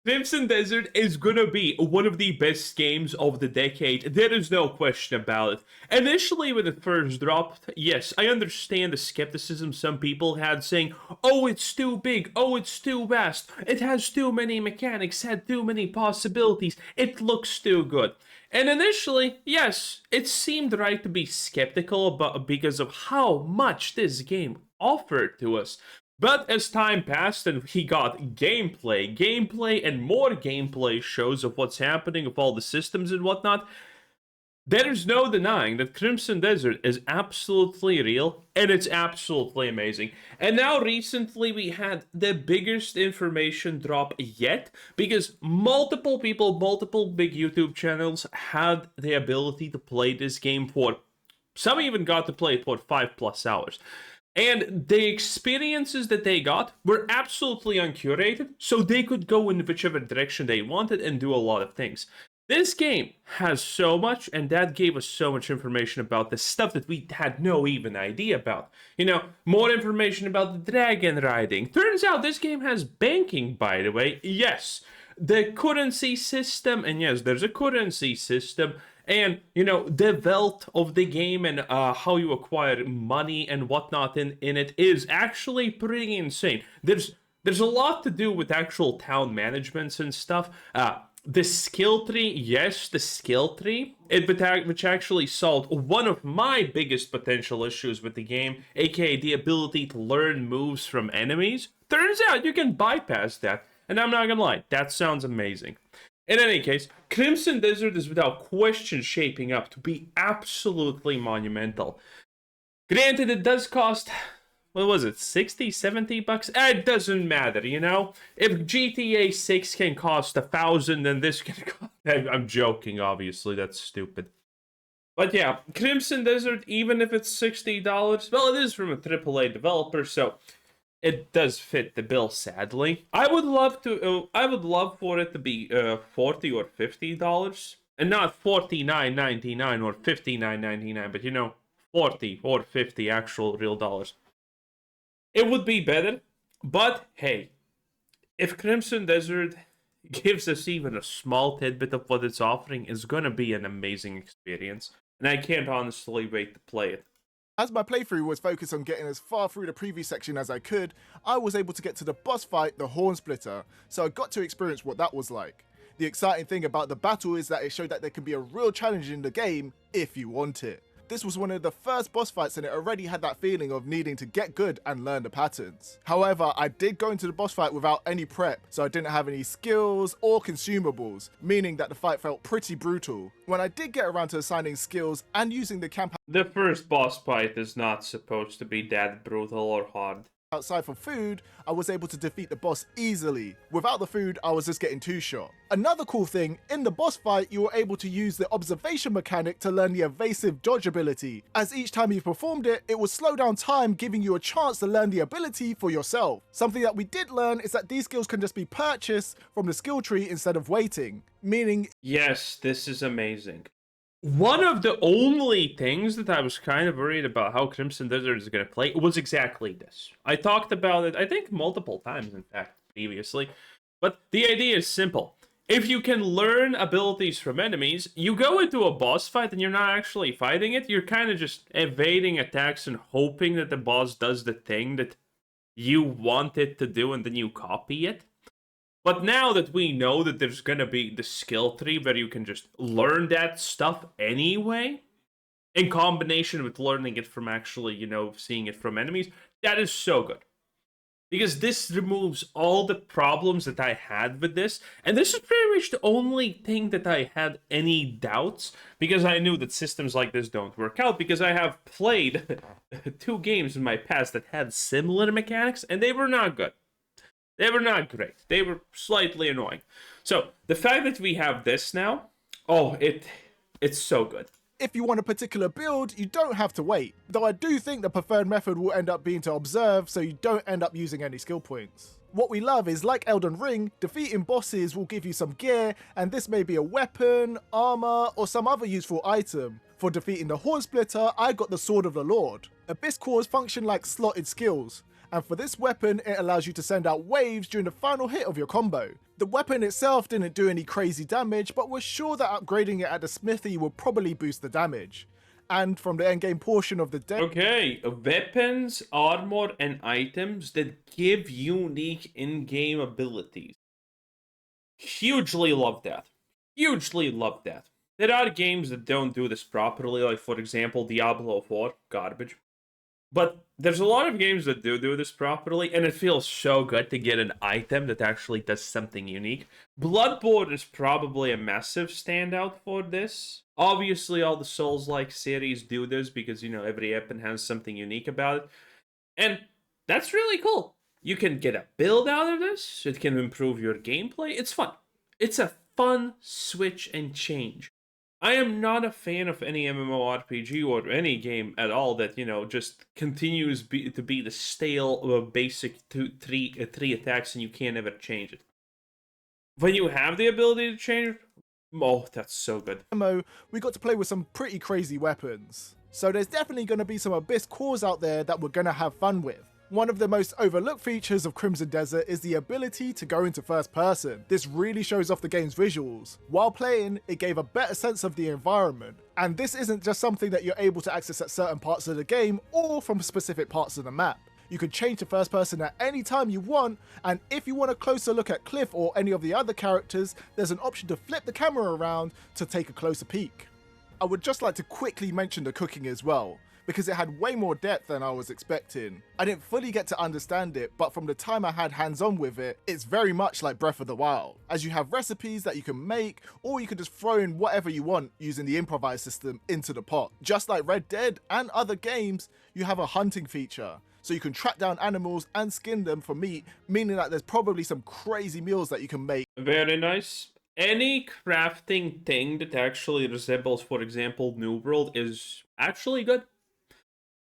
Crimson Desert is gonna be one of the best games of the decade. There is no question about it. Initially, when it first dropped, yes, I understand the skepticism some people had saying, oh, it's too big, oh, it's too vast, it has too many mechanics, had too many possibilities, it looks too good. And initially, yes, it seemed right to be skeptical about because of how much this game offered to us. But as time passed and he got gameplay, and more gameplay shows of what's happening of all the systems and whatnot, there's no denying that Crimson Desert is absolutely real and it's absolutely amazing. And now recently we had the biggest information drop yet because multiple people, multiple big YouTube channels had the ability to play this game for, some even got to play it for 5+ hours. And the experiences that they got were absolutely uncurated, so they could go in whichever direction they wanted and do a lot of things. This game has so much, and that gave us so much information about the stuff that we had no even idea about. You know, more information about the dragon riding. Turns out this game has banking, by the way. Yes, the currency system, and yes, there's a currency system. And, you know, the wealth of the game and how you acquire money and whatnot in it is actually pretty insane. There's a lot to do with actual town managements and stuff. The skill tree, yes, the skill tree, which actually solved one of my biggest potential issues with the game, aka the ability to learn moves from enemies. Turns out you can bypass that, and I'm not gonna lie, that sounds amazing. In any case, Crimson Desert is without question shaping up to be absolutely monumental. Granted, it does cost, what was it, 60, 70 bucks? It doesn't matter, you know? If GTA 6 can cost 1,000, then this can cost... I'm joking, obviously, that's stupid. But yeah, Crimson Desert, even if it's $60, well, it is from a AAA developer, so... it does fit the bill, sadly. I would love for it to be $40 or $50, and not $49.99 or $59.99, but you know, 40 or 50 actual real dollars. It would be better, but hey, if Crimson Desert gives us even a small tidbit of what it's offering, it's gonna be an amazing experience, and I can't honestly wait to play it. As my playthrough was focused on getting as far through the preview section as I could, I was able to get to the boss fight, the Horn Splitter, so I got to experience what that was like. The exciting thing about the battle is that it showed that there can be a real challenge in the game if you want it. This was one of the first boss fights and it already had that feeling of needing to get good and learn the patterns. However, I did go into the boss fight without any prep, so I didn't have any skills or consumables, meaning that the fight felt pretty brutal. When I did get around to assigning skills and using the camp The first boss fight is not supposed to be that brutal or hard. outside for food, I was able to defeat the boss easily. Without the food, I was just getting two-shot. Another cool thing, in the boss fight, you were able to use the observation mechanic to learn the evasive dodge ability. As each time you performed it, it would slow down time, giving you a chance to learn the ability for yourself. Something that we did learn is that these skills can just be purchased from the skill tree instead of waiting, meaning... yes, this is amazing. One of the only things that I was kind of worried about how Crimson Desert is going to play was exactly this. I talked about it, I think, multiple times, in fact, previously. But the idea is simple. If you can learn abilities from enemies, you go into a boss fight and you're not actually fighting it. You're kind of just evading attacks and hoping that the boss does the thing that you want it to do and then you copy it. But now that we know that there's going to be the skill tree where you can just learn that stuff anyway, in combination with learning it from actually, you know, seeing it from enemies, that is so good. Because this removes all the problems that I had with this. And this is pretty much the only thing that I had any doubts, because I knew that systems like this don't work out, because I have played 2 games in my past that had similar mechanics, and they were not good. They were not great. They were slightly annoying. So, the fact that we have this now, oh, it's so good. If you want a particular build, you don't have to wait. Though I do think the preferred method will end up being to observe, so you don't end up using any skill points. What we love is, like Elden Ring, defeating bosses will give you some gear, and this may be a weapon, armor, or some other useful item. For defeating the Horn Splitter, I got the Sword of the Lord. Abyss cores function like slotted skills. And for this weapon, it allows you to send out waves during the final hit of your combo. The weapon itself didn't do any crazy damage, but we're sure that upgrading it at the smithy will probably boost the damage. And from the endgame portion of the demo, Okay, weapons, armor, and items that give unique in-game abilities. Hugely love that. Hugely love that. There are games that don't do this properly, like for example, Diablo 4, garbage. But there's a lot of games that do this properly, and it feels so good to get an item that actually does something unique. Bloodborne is probably a massive standout for this. Obviously, all the Souls-like series do this because, you know, every weapon has something unique about it. And that's really cool. You can get a build out of this. It can improve your gameplay. It's fun. It's a fun switch and change. I am not a fan of any MMORPG or any game at all that, you know, just continues to be the stale basic three attacks and you can't ever change it. When you have the ability to change it, oh, that's so good. we got to play with some pretty crazy weapons. So there's definitely going to be some Abyss cores out there that we're going to have fun with. One of the most overlooked features of Crimson Desert is the ability to go into first person. This really shows off the game's visuals. While playing, it gave a better sense of the environment. And this isn't just something that you're able to access at certain parts of the game or from specific parts of the map. You can change to first person at any time you want, and if you want a closer look at Cliff or any of the other characters, there's an option to flip the camera around to take a closer peek. I would just like to quickly mention the cooking as well, because it had way more depth than I was expecting. I didn't fully get to understand it, but from the time I had hands-on with it, it's very much like Breath of the Wild, as you have recipes that you can make, or you can just throw in whatever you want using the improvise system into the pot. Just like Red Dead and other games, you have a hunting feature, so you can track down animals and skin them for meat, meaning that there's probably some crazy meals that you can make. Very nice. Any crafting thing that actually resembles, for example, New World is actually good.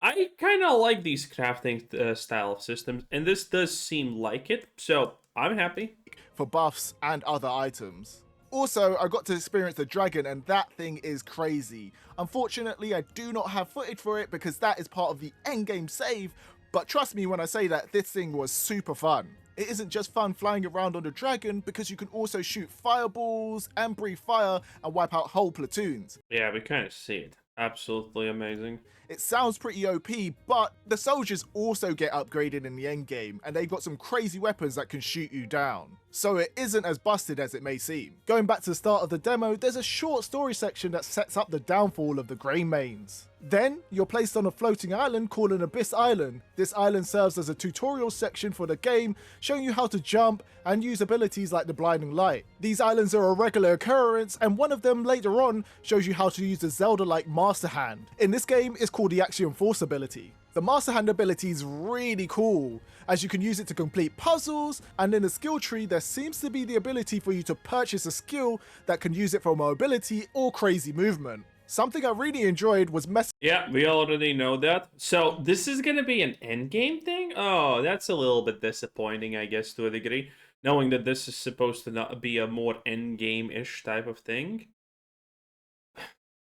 I kind of like these crafting style of systems, and this does seem like it, so I'm happy. For buffs and other items. Also, I got to experience the dragon, and that thing is crazy. Unfortunately, I do not have footage for it because that is part of the endgame save, but trust me when I say that this thing was super fun. It isn't just fun flying around on the dragon, because you can also shoot fireballs and breathe fire and wipe out whole platoons. Yeah, we kind of see it. Absolutely amazing. It sounds pretty OP, but the soldiers also get upgraded in the endgame, and they've got some crazy weapons that can shoot you down. So it isn't as busted as it may seem. Going back to the start of the demo, there's a short story section that sets up the downfall of the Grey Mains. Then, you're placed on a floating island called an Abyss Island. This island serves as a tutorial section for the game, showing you how to jump and use abilities like the Blinding Light. These islands are a regular occurrence, and one of them later on shows you how to use the Zelda-like Master Hand. In this game, it's called the Axiom Force ability. The Master Hand ability is really cool, as you can use it to complete puzzles, and in the skill tree there seems to be the ability for you to purchase a skill that can use it for mobility or crazy movement. Something I really enjoyed was Yeah, we already know that. So this is gonna be an endgame thing? Oh, that's a little bit disappointing, I guess, to a degree. Knowing that this is supposed to not be a more endgame-ish type of thing.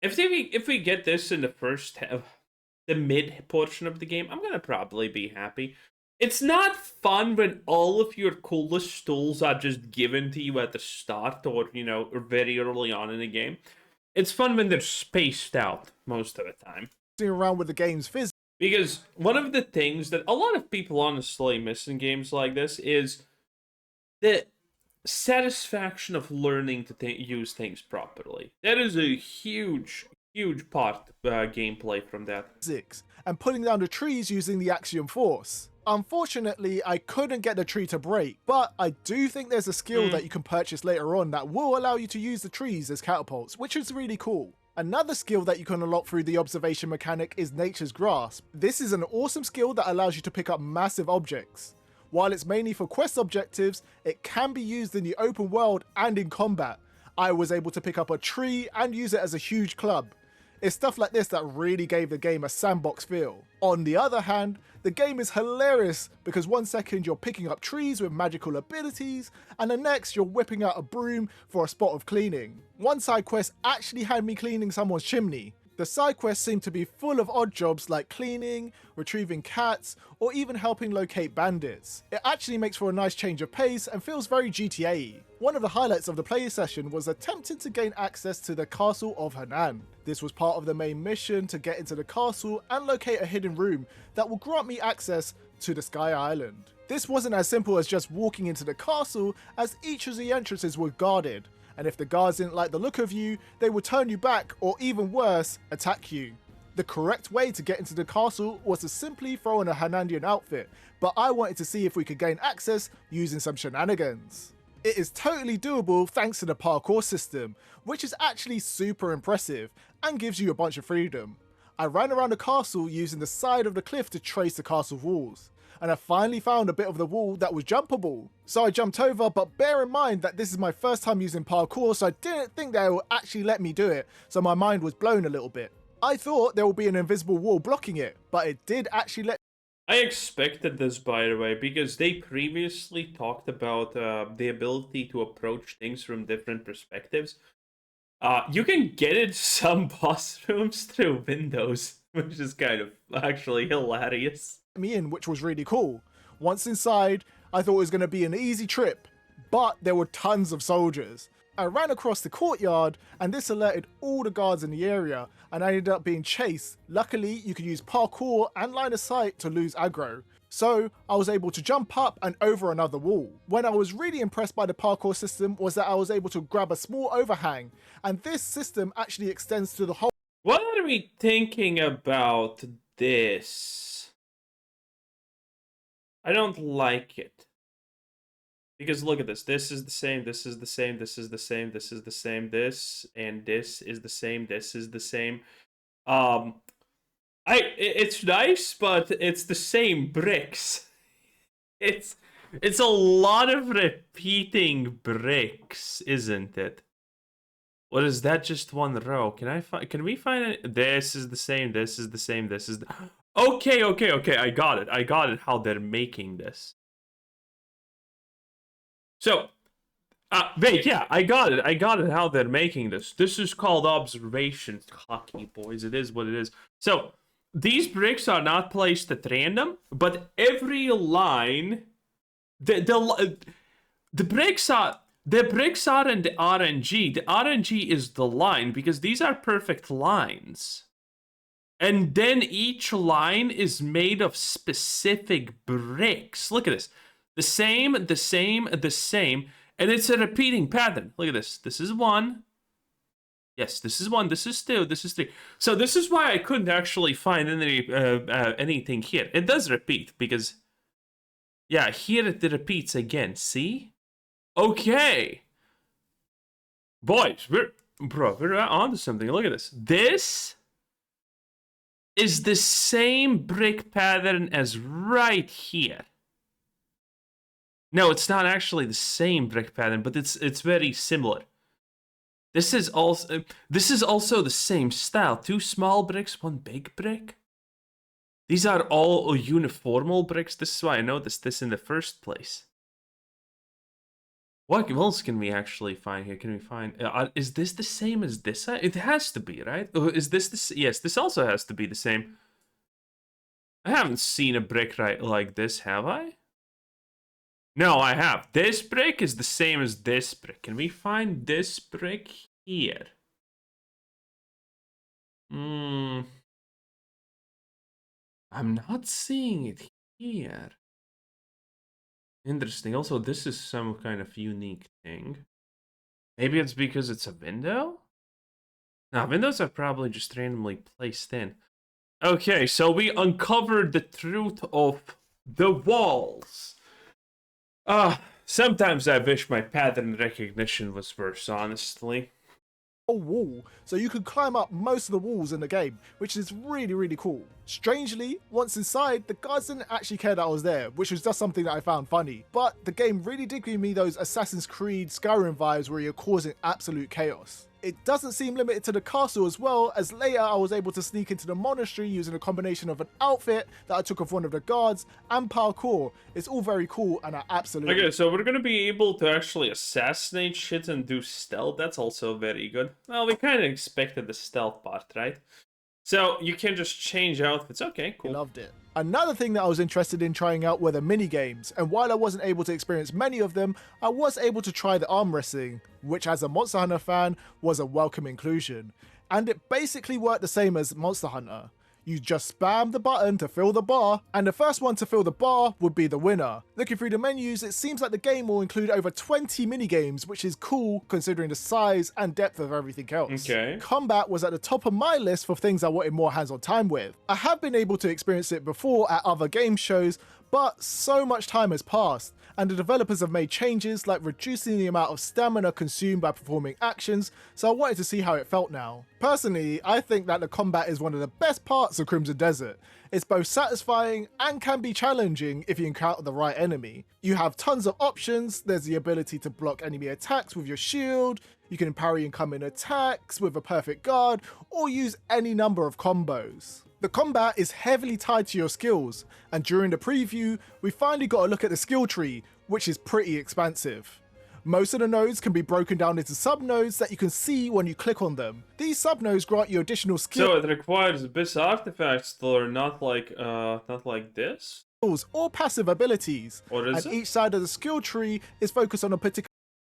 If we get this in the mid portion of the game, I'm gonna probably be happy. It's not fun when all of your coolest tools are just given to you at the start or, you know, very early on in the game. It's fun when they're spaced out most of the time. Around with the game's physics. Because one of the things that a lot of people honestly miss in games like this is the satisfaction of learning to use things properly. That is a huge part gameplay from that. And pulling down the trees using the Axiom Force. Unfortunately, I couldn't get the tree to break, but I do think there's a skill that you can purchase later on that will allow you to use the trees as catapults, which is really cool. Another skill that you can unlock through the observation mechanic is Nature's Grasp. This is an awesome skill that allows you to pick up massive objects. While it's mainly for quest objectives, it can be used in the open world and in combat. I was able to pick up a tree and use it as a huge club. It's stuff like this that really gave the game a sandbox feel. On the other hand, the game is hilarious because one second you're picking up trees with magical abilities, and the next you're whipping out a broom for a spot of cleaning. One side quest actually had me cleaning someone's chimney. The side quests seem to be full of odd jobs like cleaning, retrieving cats, or even helping locate bandits. It actually makes for a nice change of pace and feels very GTA-y. One of the highlights of the play session was attempting to gain access to the castle of Hanan. This was part of the main mission to get into the castle and locate a hidden room that will grant me access to the Sky Island. This wasn't as simple as just walking into the castle, as each of the entrances were guarded, and if the guards didn't like the look of you, they would turn you back or even worse, attack you. The correct way to get into the castle was to simply throw on a Hanandian outfit, but I wanted to see if we could gain access using some shenanigans. It is totally doable thanks to the parkour system, which is actually super impressive and gives you a bunch of freedom. I ran around the castle using the side of the cliff to trace the castle walls, and I finally found a bit of the wall that was jumpable. So I jumped over, but bear in mind that this is my first time using parkour, so I didn't think they would actually let me do it, so my mind was blown a little bit. I thought there would be an invisible wall blocking it, but it did actually let. I expected this, by the way, because they previously talked about the ability to approach things from different perspectives. You can get in some boss rooms through windows, which is kind of actually hilarious. Me in, which was really cool. Once inside, I thought it was going to be an easy trip, but there were tons of soldiers. I ran across the courtyard and this alerted all the guards in the area, and I ended up being chased. Luckily, you could use parkour and line of sight to lose aggro, so I was able to jump up and over another wall. When I was really impressed by the parkour system was that I was able to grab a small overhang, and this system actually extends to the whole. What are we thinking about this? I don't like it. Because look at this. This is the same, this is the same, this is the same, this is the same, this, and this is the same, this is the same. It's nice, but it's the same bricks. It's a lot of repeating bricks, isn't it? What is that? Just one row? Can we find it? This is the same, this is the same, this is the... Okay, I got it how they're making this. So, wait, yeah, I got it how they're making this. This is called observation. Hockey, boys, it is what it is. So, these bricks are not placed at random, but every line, the bricks are in the RNG. The RNG is the line, because these are perfect lines. And then each line is made of specific bricks. Look at this. The same, and it's a repeating pattern. Look at this. This is one. Yes, this is one. This is two. This is three. So this is why I couldn't actually find anything here. It does repeat, because... yeah, here it repeats again. See? Okay. Boys, we're on to something. Look at this. This is the same brick pattern as right here. No, it's not actually the same brick pattern, but it's very similar. This is also the same style. 2 small bricks, 1 big brick. These are all uniformal bricks. This is why I noticed this in the first place. What else can we actually find here? Can we find... is this the same as this? It has to be, right? Is this the... yes, this also has to be the same. I haven't seen a brick like this, have I? No, I have. This brick is the same as this brick. Can we find this brick here? I'm not seeing it here. Interesting. Also, this is some kind of unique thing. Maybe it's because it's a window? No, windows are probably just randomly placed in. Okay, so we uncovered the truth of the walls. Sometimes I wish my pattern recognition was worse, honestly. Wall, so you can climb up most of the walls in the game, which is really, really cool. Strangely, once inside, the guards didn't actually care that I was there, which was just something that I found funny. But the game really did give me those Assassin's Creed Skyrim vibes where you're causing absolute chaos. It doesn't seem limited to the castle as well, as later I was able to sneak into the monastery using a combination of an outfit that I took off one of the guards and parkour. It's all very cool and I absolutely... Okay, so we're gonna be able to actually assassinate shit and do stealth. That's also very good. Well, we kind of expected the stealth part, right? So you can just change outfits. Okay, cool. Loved it. Another thing that I was interested in trying out were the mini games, and while I wasn't able to experience many of them, I was able to try the arm wrestling, which as a Monster Hunter fan was a welcome inclusion. And it basically worked the same as Monster Hunter. You just spam the button to fill the bar, and the first one to fill the bar would be the winner. Looking through the menus, it seems like the game will include over 20 minigames, which is cool considering the size and depth of everything else. Okay. Combat was at the top of my list for things I wanted more hands-on time with. I have been able to experience it before at other game shows, but so much time has passed, and the developers have made changes like reducing the amount of stamina consumed by performing actions, so I wanted to see how it felt now. Personally, I think that the combat is one of the best parts of Crimson Desert. It's both satisfying and can be challenging if you encounter the right enemy. You have tons of options. There's the ability to block enemy attacks with your shield, you can parry incoming attacks with a perfect guard, or use any number of combos. The combat is heavily tied to your skills, and during the preview, we finally got a look at the skill tree, which is pretty expansive. Most of the nodes can be broken down into sub-nodes that you can see when you click on them. These sub-nodes grant you additional skills. So it requires this artifacts that are not like this? Or passive abilities. What is and it? each side of the skill tree is focused on a particular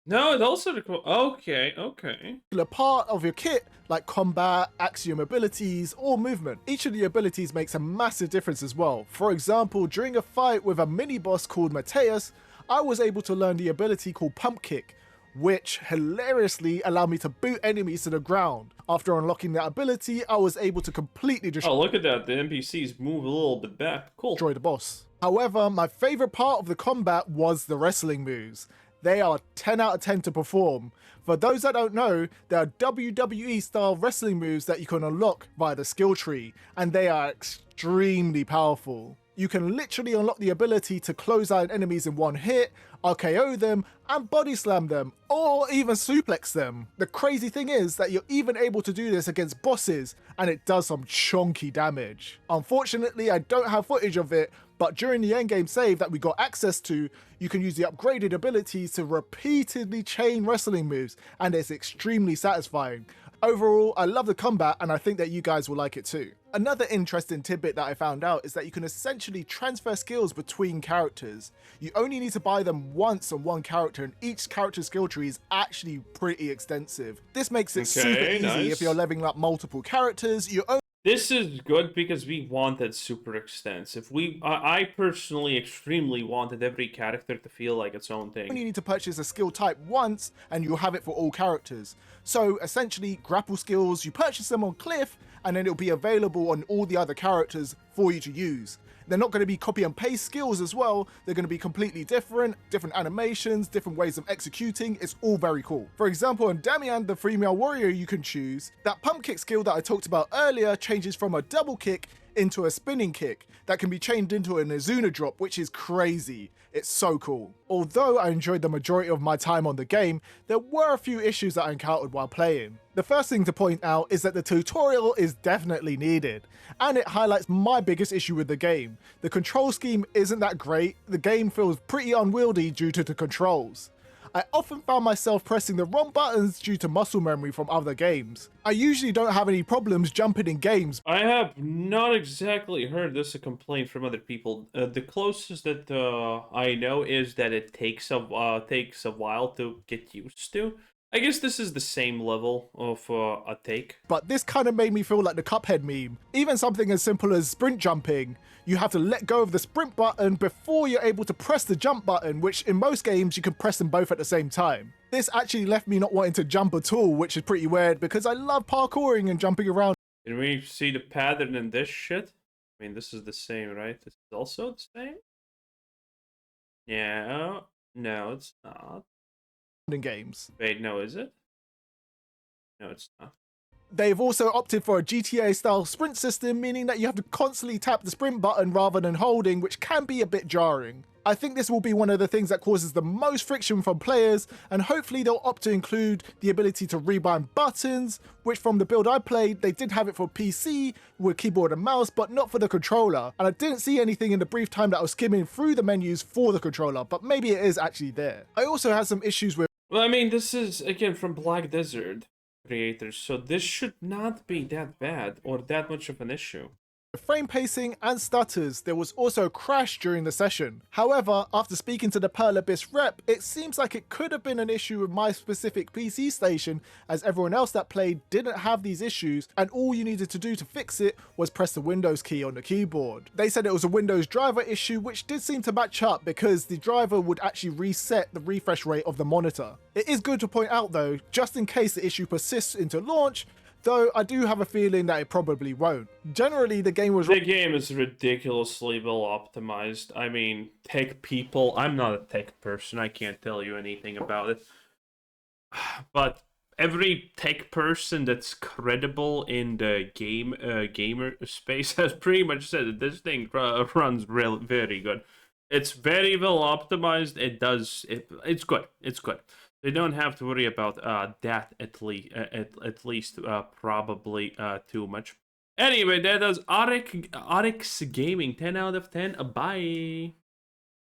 No, it also requires... Okay. part of your kit, like combat, axiom abilities, or movement. Each of the abilities makes a massive difference as well. For example, during a fight with a mini-boss called Mateus, I was able to learn the ability called Pump Kick, which hilariously allowed me to boot enemies to the ground. After unlocking that ability, I was able to completely destroy Oh, look at that. The NPCs move a little bit back. Cool. the boss. However, my favorite part of the combat was the wrestling moves. They are 10 out of 10 to perform. For those that don't know, there are WWE style wrestling moves that you can unlock via the skill tree, and they are extremely powerful. You can literally unlock the ability to close out enemies in one hit, RKO them, and body slam them, or even suplex them. The crazy thing is that you're even able to do this against bosses, and it does some chunky damage. Unfortunately, I don't have footage of it, but during the endgame save that we got access to, you can use the upgraded abilities to repeatedly chain wrestling moves, and it's extremely satisfying. Overall, I love the combat and I think that you guys will like it too. Another interesting tidbit that I found out is that you can essentially transfer skills between characters. You only need to buy them once on one character, and each character skill tree is actually pretty extensive. This makes it super easy if you're leveling up multiple characters. This is good because we wanted super extensive. I personally extremely wanted every character to feel like its own thing. You need to purchase a skill type once and you'll have it for all characters. So essentially, grapple skills, you purchase them on Cliff and then it'll be available on all the other characters for you to use. They're not going to be copy and paste skills as well. They're going to be completely different animations, different ways of executing. It's all very cool. For example, on Damian, the female warrior you can choose, that pump kick skill that I talked about earlier changes from a double kick into a spinning kick that can be chained into an Azuna drop, which is crazy. It's so cool. Although I enjoyed the majority of my time on the game, there were a few issues that I encountered while playing. The first thing to point out is that the tutorial is definitely needed, and it highlights my biggest issue with the game. The control scheme isn't that great. The game feels pretty unwieldy due to the controls. I often found myself pressing the wrong buttons due to muscle memory from other games. I usually don't have any problems jumping in games. I have not exactly heard this a complaint from other people. The closest that I know is that it takes a while to get used to. I guess this is the same level of a take. But this kind of made me feel like the Cuphead meme. Even something as simple as sprint jumping, you have to let go of the sprint button before you're able to press the jump button, which in most games you can press them both at the same time. This actually left me not wanting to jump at all, which is pretty weird because I love parkouring and jumping around. Can we see the pattern in this shit? I mean, this is the same, right? This is also the same? Yeah. No, it's not. In games. Wait, no, is it? No, it's not. They've also opted for a GTA-style sprint system, meaning that you have to constantly tap the sprint button rather than holding, which can be a bit jarring. I think this will be one of the things that causes the most friction from players, and hopefully they'll opt to include the ability to rebind buttons, which from the build I played, they did have it for PC with keyboard and mouse, but not for the controller. And I didn't see anything in the brief time that I was skimming through the menus for the controller, but maybe it is actually there. I also had some issues with Well, I mean, this is, again, from Black Desert creators, so this should not be that bad or that much of an issue. frame pacing and stutters. There was also a crash during the session. However, after speaking to the Pearl Abyss rep, it seems like it could have been an issue with my specific PC station, as everyone else that played didn't have these issues, and all you needed to do to fix it was press the Windows key on the keyboard. They said it was a Windows driver issue, which did seem to match up because the driver would actually reset the refresh rate of the monitor. It is good to point out though, just in case the issue persists into launch, though I do have a feeling that it probably won't. Generally, the game was... The game is ridiculously well optimized. I mean, tech people... I'm not a tech person, I can't tell you anything about it. But every tech person that's credible in the gamer space has pretty much said that this thing runs very good. It's very well optimized. It's good. It's good. They don't have to worry about that at least probably too much. Anyway, that does Oryx Gaming 10 out of 10. Bye.